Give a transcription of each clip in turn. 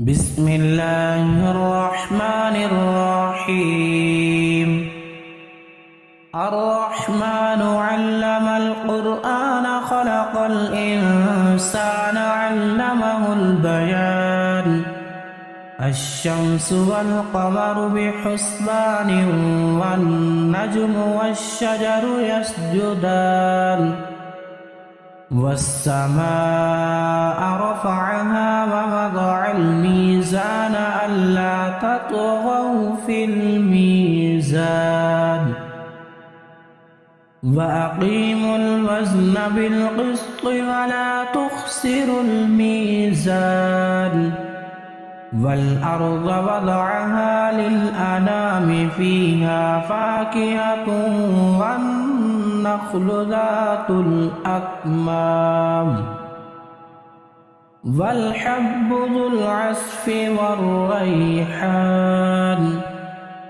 بسم الله الرحمن الرحيم الرحمن علم القرآن خلق الإنسان علمه البيان الشمس والقمر بحسبان والنجم والشجر يسجدان والسماء رفعها ووضع الميزان ألا تطغوا في الميزان وأقيموا الوزن بالقسط ولا تخسروا الميزان والأرض وضعها للأنام فيها فاكهة والنخل ذات الأكمام والحب ذو العصف والريحان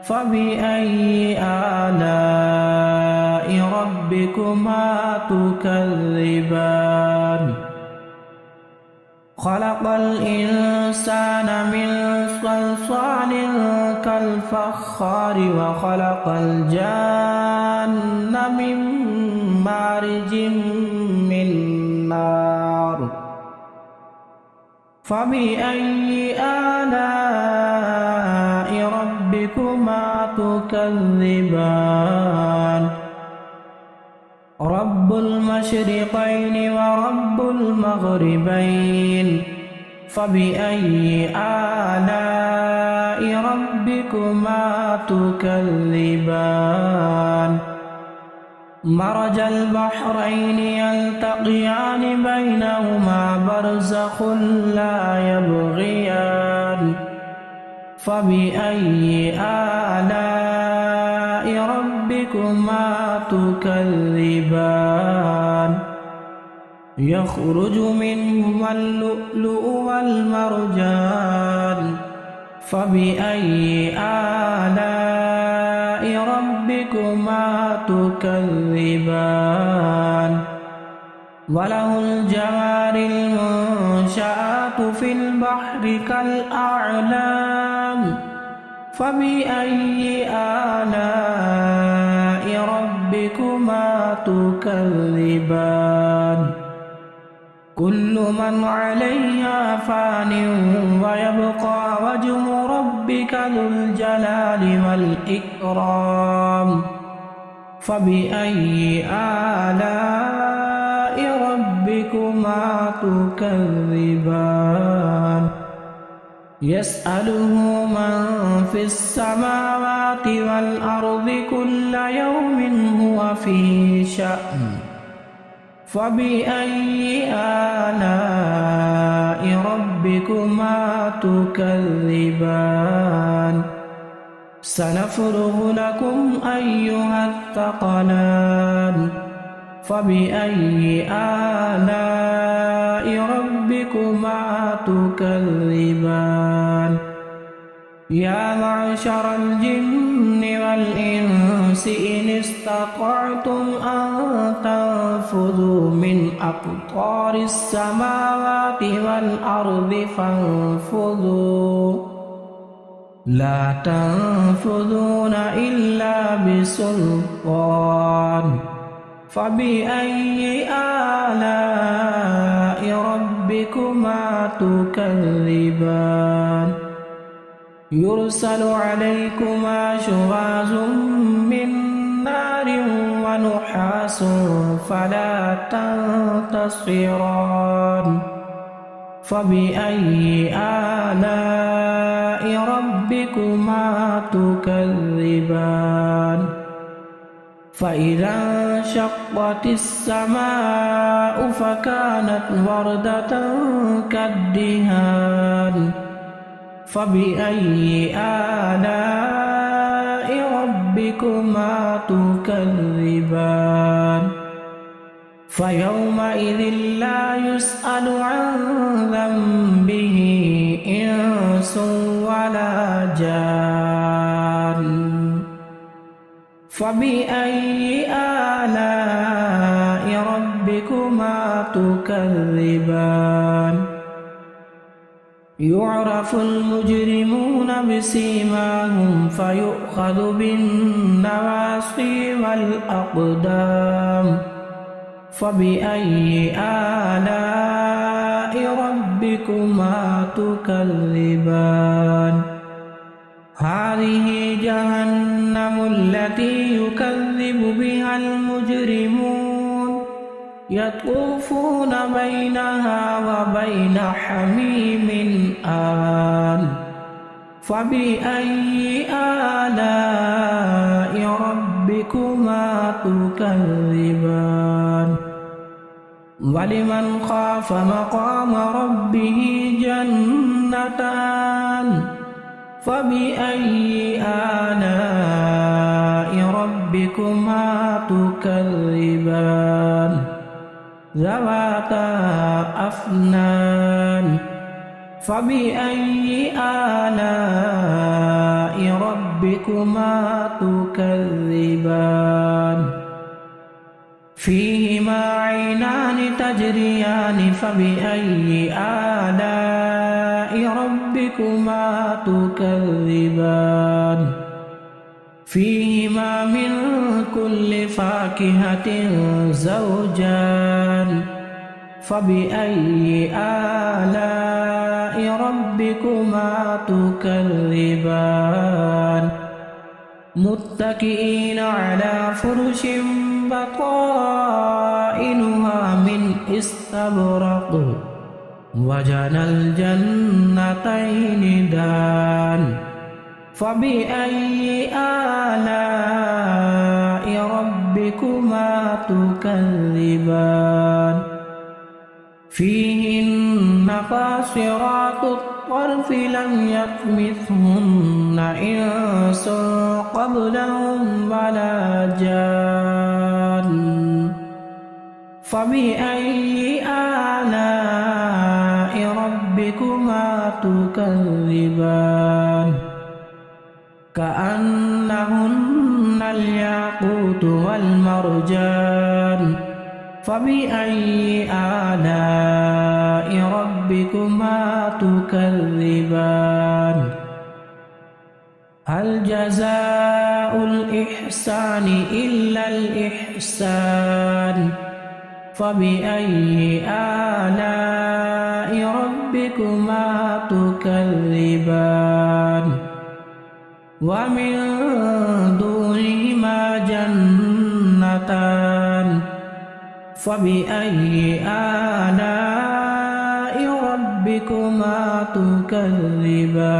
فبأي آلاء ربكما تكذبان خلق الإنسان من صلصال كالفخار وخلق الجان من مارج من نار فبأي آلاء ربكما تكذبان رب المشرقين ورب المغربين فبأي آلاء ربكما تكذبان مرج البحرين يلتقيان بينهما برزخ لا يبغيان فبأي آلاء ربكما تكذبان يخرج منهما اللؤلؤ والمرجان فبأي آلاء ربكما تكذبان وله الجوار المنشآت في البحر كالأعلام فبأي آلاء ربكما تكذبان كل من عليها فان ويبقى وجه ربك ذو الجلال والإكرام فبأي آلاء ربكما تكذبان يسأله من في السماوات والأرض كل يوم هو في شأن فبأي آلاء ربكما تكذبان سنفرغ لكم أيها الثقلان فبأي آلاء ربكما تكذبان يا معشر الجن والإنس إن استطعتم أن تنفذوا من أقطار السماوات والأرض فانفذوا لا تنفذون إلا بسلطان فبأي آلاء ربكما تكذبان يرسل عليكما شواظ من نار ونحاس فلا تنتصران فبأي آلاء ربكما تكذبان فإذا انشقت السماء فكانت وردة كالدهان فبأي آلاء ربكما تكذبان فيومئذ لا يسأل عن ذنبه إنس ولا جان فبأي آلاء ربكما تكذبان يعرف المجرمون بسيماهم فيؤخذ بالنواصي والأقدام فبأي آلاء ربكما تكذبان هذه جهنم التي يكذب بها المجرمون يطوفون بينها وبين حميم آن فبأي آلاء ربكما تكذبان ولمن خاف مقام ربه جنتان فبأي آلاء ربكما تكذبان ذواتا أفنان فبأي آلاء ربكما تكذبان فيهما عينان تجريان فبأي آلاء ربكما تكذبان فيهما من كل فاكهة زوجان فبأي آلاء ربكما تكذبان متكئين على فرش بطائنها من استبرق وجنى الجنتين دان فبأي آلاء ربكما تكذبان فيهن قاصرات الطرف لم يطمثهن إنس قبلهم ولا جان فبأي آلاء ربكما تكذبان كأنهن الياقوت والمرجان فبأي آلاء ربكما تكذبان هل جزاء الإحسان إلا الإحسان فبأي آلاء ربكما تكذبان ومن دونهما جنتان فبأي آلاء ربكما تكذبان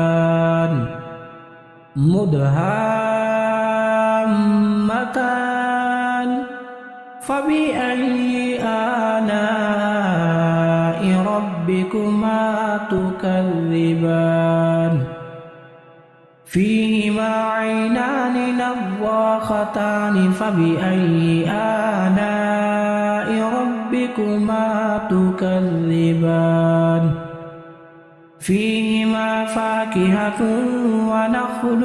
مدهامتان فبأي آلاء ربكما تكذبان فيهما عينان نضاختان فبأي آلاء ربكما تكذبان فيهما فاكهة ونخل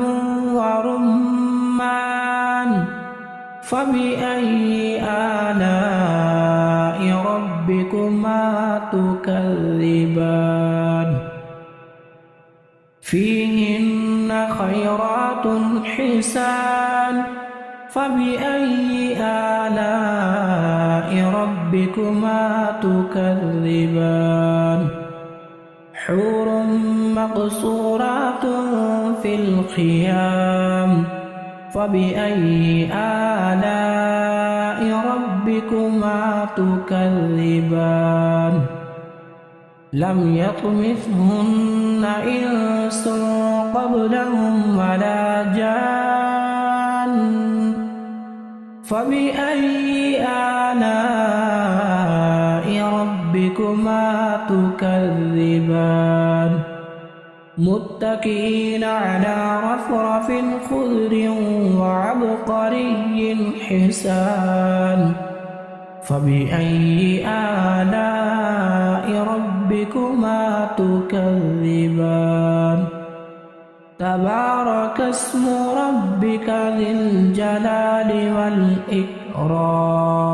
ورمان فبأي آلاء ربكما تكذبان فيهن خيرات حسان فبأي آلاء ربكما تكذبان حور مقصورات في الخيام فبأي آلاء ربكما تكذبان لم يطمثهن إنس قبلهم ولا جان فبأي آلاء ربكما تكذبان متكئين على رفرف خضر وعبقري حسان فبأي آلاء ربكما تكذبان تبارك اسم ربك ذي الجلال والإكرام